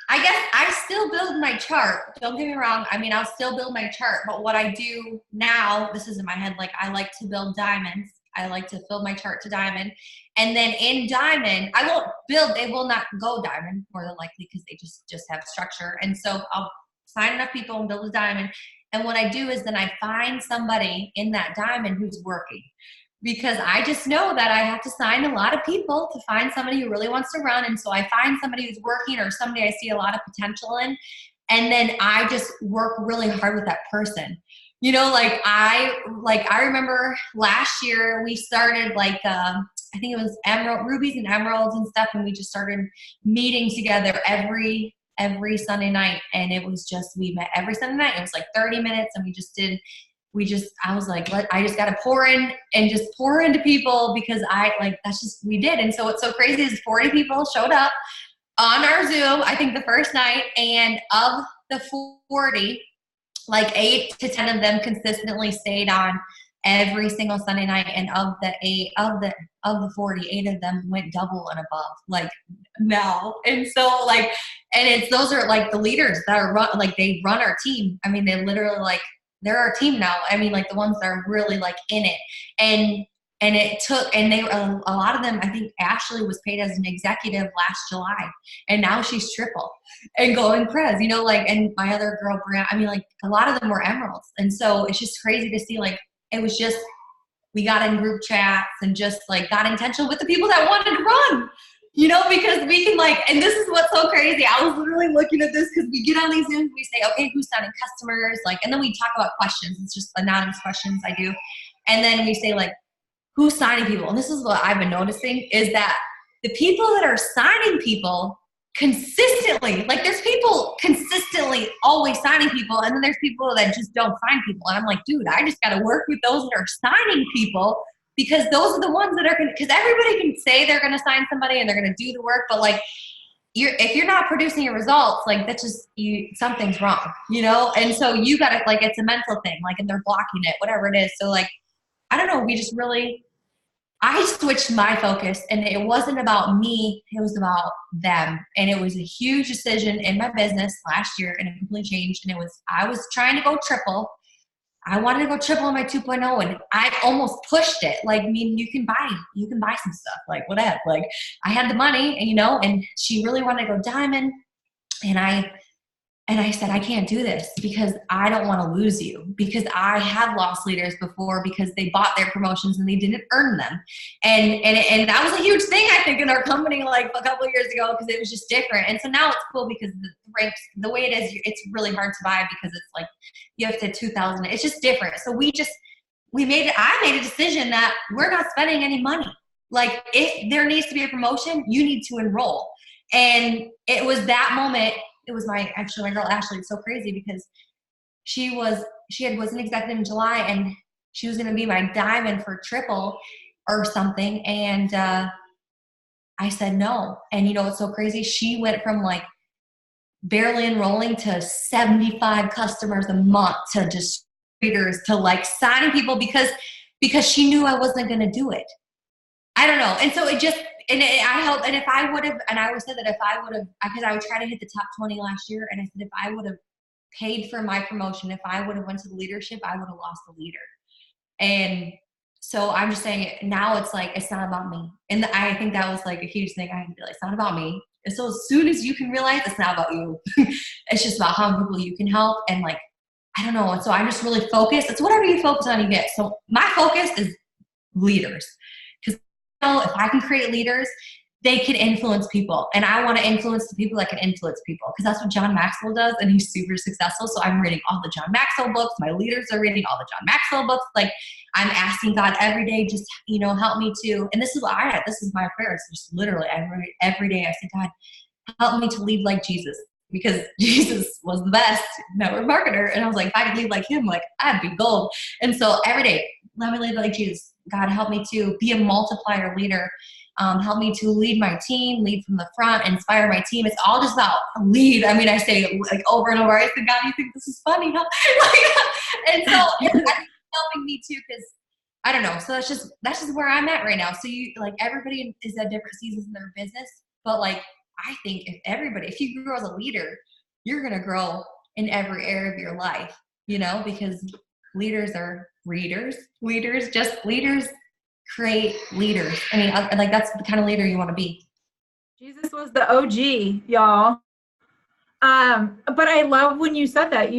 I guess I still build my chart. Don't get me wrong. I mean, I'll still build my chart, but what I do now, this is in my head, like I like to build diamonds. I like to fill my chart to diamond. And then in diamond, I won't build, they will not go diamond more than likely because they just have structure. And so I'll sign enough people and build a diamond. And what I do is then I find somebody in that diamond who's working, because I just know that I have to sign a lot of people to find somebody who really wants to run. And so I find somebody who's working or somebody I see a lot of potential in. And then I just work really hard with that person. I remember last year we started I think it was rubies and emeralds and stuff. And we just started meeting together every Sunday night. And it was just, we met every Sunday night. It was like 30 minutes. And I was like, I just got to pour in and just pour into people because that's just, we did. And so what's so crazy is 40 people showed up on our Zoom, I think the first night, and of the 40, like 8 to 10 of them consistently stayed on every single Sunday night. And of the 40, 8 of them went double and above, like now. And so those are like the leaders that are they run our team. I mean, they literally they're our team now. I mean, like the ones that are really in it. And it took, and they a lot of them, I think Ashley was paid as an executive last July, and now she's triple and going prez, and my other girl, Brianna, I mean, a lot of them were emeralds. And so it's just crazy to see, it was just, we got in group chats and just got intentional with the people that wanted to run, because we can and this is what's so crazy. I was literally looking at this because we get on these Zooms, we say, okay, who's signing customers? And then we talk about questions. It's just anonymous questions I do. And then we say who's signing people? And this is what I've been noticing is that the people that are signing people consistently, there's people consistently always signing people, and then there's people that just don't sign people. And I'm like, dude, I just got to work with those that are signing people, because those are the ones that are going to, because everybody can say they're going to sign somebody and they're going to do the work, but if you're not producing your results, that's just something's wrong, And so you got to it's a mental thing, and they're blocking it, whatever it is. So I don't know, I switched my focus, and it wasn't about me, it was about them. And it was a huge decision in my business last year, and it completely changed. And I was trying to go triple. I wanted to go triple in my 2.0, and I almost pushed it. You can buy some stuff, whatever. I had the money, and she really wanted to go diamond. And I said, I can't do this because I don't want to lose you, because I have lost leaders before because they bought their promotions and they didn't earn them. And that was a huge thing, I think, in our company a couple of years ago, because it was just different. And so now it's cool because the ranks, the way it is, it's really hard to buy because it's you have to 2,000. It's just different. So I made a decision that we're not spending any money. If there needs to be a promotion, you need to enroll. And it was that moment it was my girl Ashley. It's so crazy because she was an executive in July, and she was going to be my diamond for triple or something. And I said no. And you know what's so crazy? She went from like barely enrolling to 75 customers a month to distributors to like signing people because she knew I wasn't going to do it. I don't know. And so I hope, and if I would have, and I always said that if I would have, because I would try to hit the top 20 last year. And I said, if I would have paid for my promotion, if I would have went to the leadership, I would have lost the leader. And so I'm just saying now it's like, it's not about me. And I think that was like a huge thing. I had to be like, it's not about me. And so as soon as you can realize it's not about you, it's just about how many people you can help. And like, I don't know. And so I'm just really focused. It's whatever you focus on, you get. So my focus is leaders. Because if I can create leaders, they can influence people. And I want to influence the people that can influence people. Because that's what John Maxwell does. And he's super successful. So I'm reading all the John Maxwell books. My leaders are reading all the John Maxwell books. Like I'm asking God every day, just, you know, help me to, and this is my prayer. It's just literally every day I say, God, help me to lead like Jesus. Because Jesus was the best network marketer. And I was like, if I could lead like him, like I'd be gold. And so every day, let me lead like Jesus. God, help me to be a multiplier leader. Help me to lead my team, lead from the front, inspire my team. It's all just about lead. I mean, I say it like over and over. I said, God, you think this is funny? Huh? And so I think it's helping me too, because I don't know. So that's just where I'm at right now. So you like everybody is at different seasons in their business, but like I think if you grow as a leader, you're gonna grow in every area of your life, you know, because leaders are readers. Leaders create leaders. I mean, like that's the kind of leader you want to be. Jesus was the OG, y'all. But I love when you said that.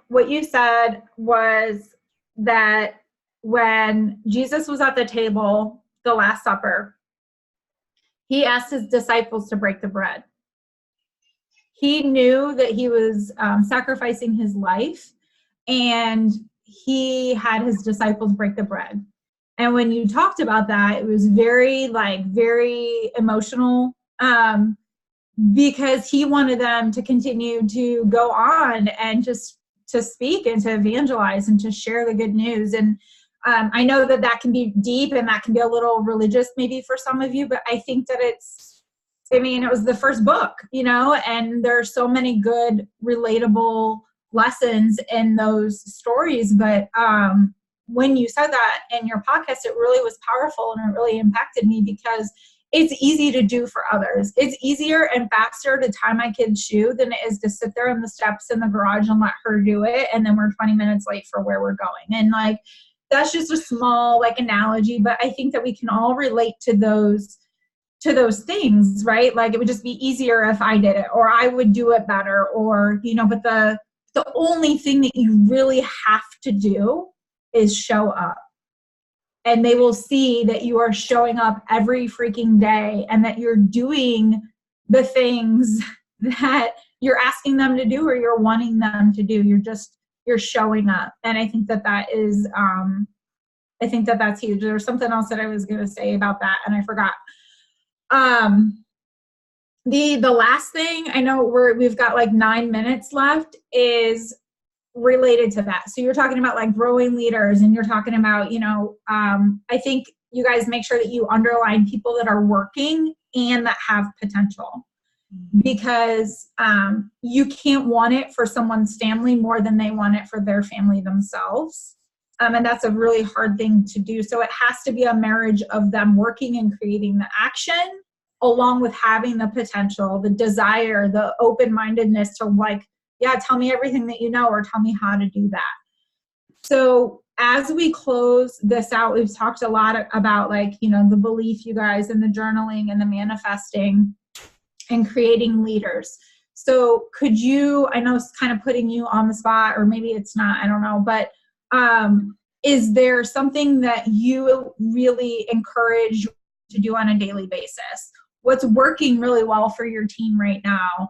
What you said was that when Jesus was at the table, the Last Supper, he asked his disciples to break the bread. He knew that he was sacrificing his life, and he had his disciples break the bread. And when you talked about that, it was very emotional, because he wanted them to continue to go on and just to speak and to evangelize and to share the good news. And I know that can be deep and that can be a little religious maybe for some of you, but I think that it was the first book, you know, and there are so many good relatable lessons in those stories. But when you said that in your podcast, it really was powerful and it really impacted me, because it's easy to do for others. It's easier and faster to tie my kid's shoe than it is to sit there on the steps in the garage and let her do it. And then we're 20 minutes late for where we're going. And like, that's just a small like analogy, but I think that we can all relate to those things, right? Like it would just be easier if I did it, or I would do it better, or, you know, but the only thing that you really have to do is show up. And they will see that you are showing up every freaking day and that you're doing the things that you're asking them to do or you're wanting them to do. You're showing up. And I think that is, I think that's huge. There was something else that I was going to say about that and I forgot. The last thing, I know we've got like 9 minutes left, is related to that. So you're talking about like growing leaders, and you're talking about, you know, I think you guys make sure that you underline people that are working and that have potential, because you can't want it for someone's family more than they want it for their family themselves. And that's a really hard thing to do. So it has to be a marriage of them working and creating the action, along with having the potential, the desire, the open-mindedness to like, yeah, tell me everything that you know, or tell me how to do that. So as we close this out, we've talked a lot about like, you know, the belief, you guys, and the journaling and the manifesting and creating leaders. So could you, I know it's kind of putting you on the spot, or maybe it's not, I don't know, but is there something that you really encourage to do on a daily basis? What's working really well for your team right now?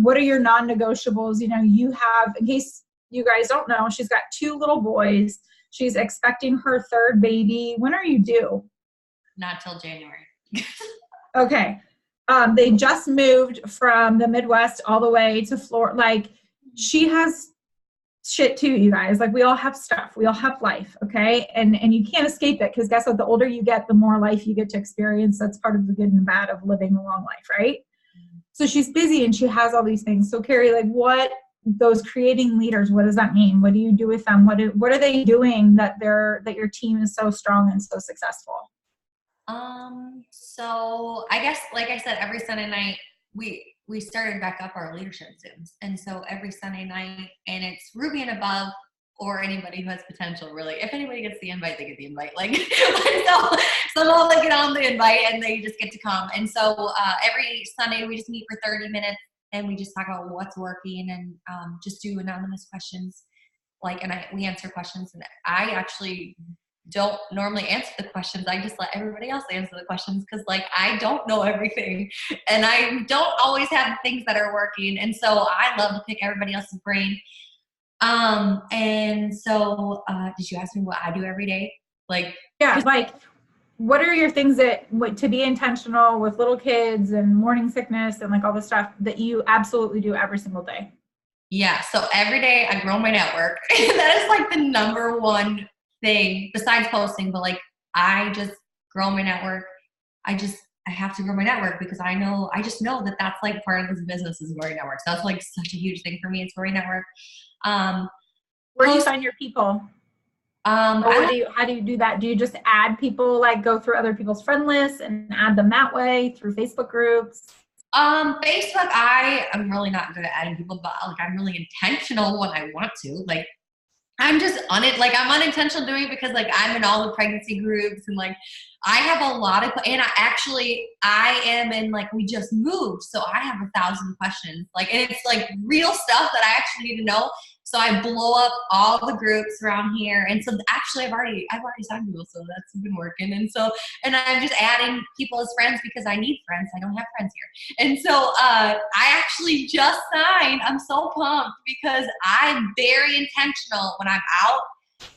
What are your non-negotiables? You know, you have, in case you guys don't know, she's got 2 little boys. She's expecting her 3rd baby. When are you due? Not till January. Okay. They just moved from the Midwest all the way to Florida. Like, she has shit too, you guys. Like, we all have stuff. We all have life, okay? And you can't escape it, because guess what? The older you get, the more life you get to experience. That's part of the good and bad of living a long life, right? So she's busy and she has all these things. So Carrie, like, what those creating leaders, what does that mean? What do you do with them? What are they doing that your team is so strong and so successful? So I guess, like I said, every Sunday night we started back up our leadership Zooms. And so every Sunday night, and it's Ruby and above, or anybody who has potential, really. If anybody gets the invite, they get the invite. Like, so someone will get on the invite and they just get to come. And so every Sunday we just meet for 30 minutes and we just talk about what's working, and just do anonymous questions. Like, and we answer questions, and I actually don't normally answer the questions. I just let everybody else answer the questions, because like, I don't know everything and I don't always have things that are working. And so I love to pick everybody else's brain. And so did you ask me what I do every day? Like, yeah, like, what are your things that to be intentional with little kids and morning sickness and like all the stuff that you absolutely do every single day? Yeah. So every day I grow my network. That is like the number one thing besides posting, but like, I just grow my network. I have to grow my network, because I just know that that's like part of this business is growing networks. That's like such a huge thing for me. It's growing network. Where do you find your people? How do you do that? Do you just add people, like go through other people's friend lists and add them that way through Facebook groups? Facebook, I am really not good at adding people, but like, I'm really intentional when I want to. Like, I'm just I'm unintentional doing it, because like, I'm in all the pregnancy groups, and like, I have a lot of, and I am in, like, we just moved. So I have 1,000 questions, like, and it's like real stuff that I actually need to know. So I blow up all the groups around here. And so actually I've already signed people. So that's been working. And I'm just adding people as friends, because I need friends. I don't have friends here. And so I actually just signed. I'm so pumped, because I'm very intentional when I'm out,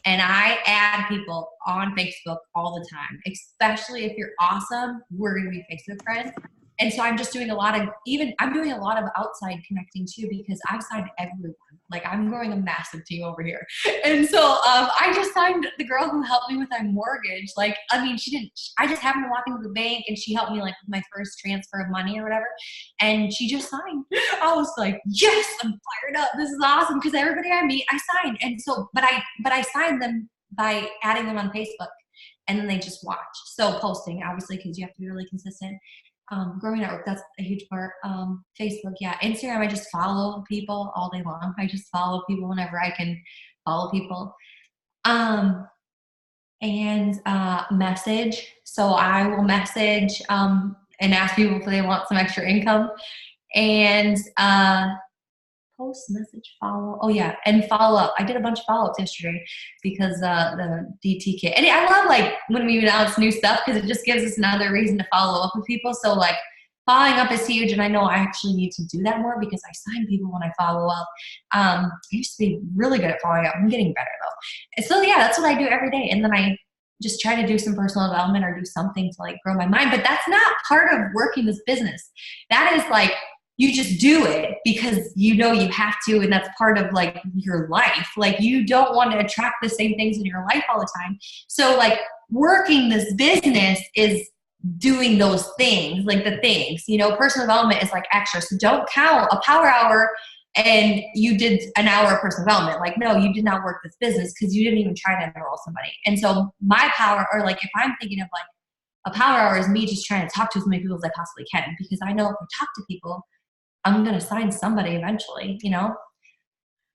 and I add people on Facebook all the time, especially if you're awesome, we're going to be Facebook friends. And so I'm just doing a lot of outside connecting too, because I've signed everyone. Like, I'm growing a massive team over here. And so I just signed the girl who helped me with my mortgage. Like, I mean, I just happened to walk into the bank and she helped me like with my first transfer of money or whatever. And she just signed. I was like, yes, I'm fired up. This is awesome. Because everybody I meet, I sign. And so, but I signed them by adding them on Facebook, and then they just watch. So posting, obviously, because you have to be really consistent. Growing network, that's a huge part. Facebook, yeah. Instagram, I just follow people all day long. I just follow people whenever I can follow people. And message. So I will message and ask people if they want some extra income. And post, message, follow. Oh yeah, and follow up. I did a bunch of follow-ups yesterday, because the DT kit. And I love like when we announce new stuff, because it just gives us another reason to follow up with people. So like, following up is huge, and I know I actually need to do that more, because I sign people when I follow up. I used to be really good at following up. I'm getting better though. And so yeah, that's what I do every day. And then I just try to do some personal development or do something to like grow my mind. But that's not part of working this business. That is like, you just do it because you know you have to, and that's part of like your life. Like, you don't want to attract the same things in your life all the time. So like, working this business is doing those things, like the things, personal development is like extra. So don't count a power hour and you did an hour of personal development. Like, no, you did not work this business because you didn't even try to enroll somebody. And so my power, or like if I'm thinking of like a power hour, is me just trying to talk to as many people as I possibly can, because I know if I talk to people, I'm going to sign somebody eventually,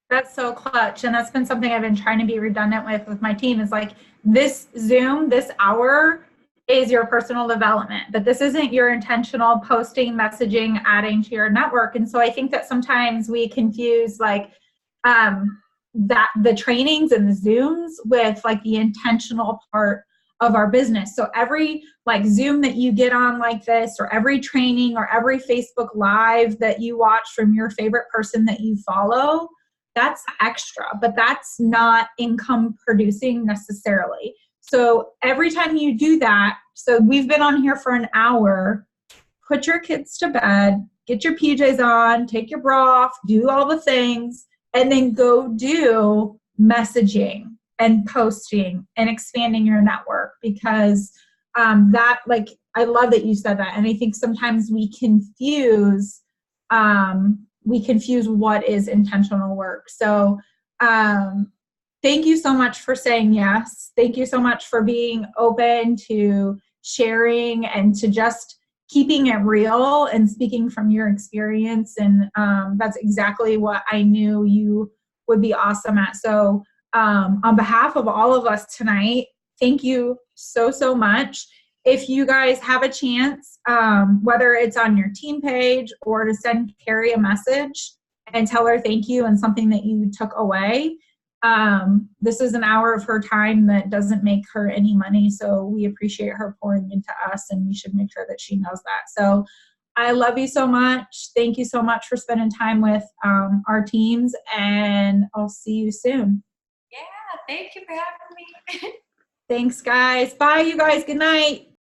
That's so clutch. And that's been something I've been trying to be redundant with my team, is like, this Zoom, this hour is your personal development, but this isn't your intentional posting, messaging, adding to your network. And so I think that sometimes we confuse like that the trainings and the Zooms with like the intentional part of our business. So every like Zoom that you get on like this, or every training, or every Facebook Live that you watch from your favorite person that you follow, that's extra, but that's not income producing necessarily. So every time you do that, so we've been on here for an hour, put your kids to bed, get your PJs on, take your bra off, do all the things, and then go do messaging and posting and expanding your network, because that, like, I love that you said that. And I think sometimes we confuse what is intentional work. So thank you so much for saying yes. Thank you so much for being open to sharing and to just keeping it real and speaking from your experience. And that's exactly what I knew you would be awesome at. So on behalf of all of us tonight, thank you so, so much. If you guys have a chance, whether it's on your team page or to send Carrie a message and tell her thank you and something that you took away, this is an hour of her time that doesn't make her any money. So we appreciate her pouring into us, and we should make sure that she knows that. So I love you so much. Thank you so much for spending time with our teams, and I'll see you soon. Yeah, thank you for having me. Thanks, guys. Bye, you guys. Good night.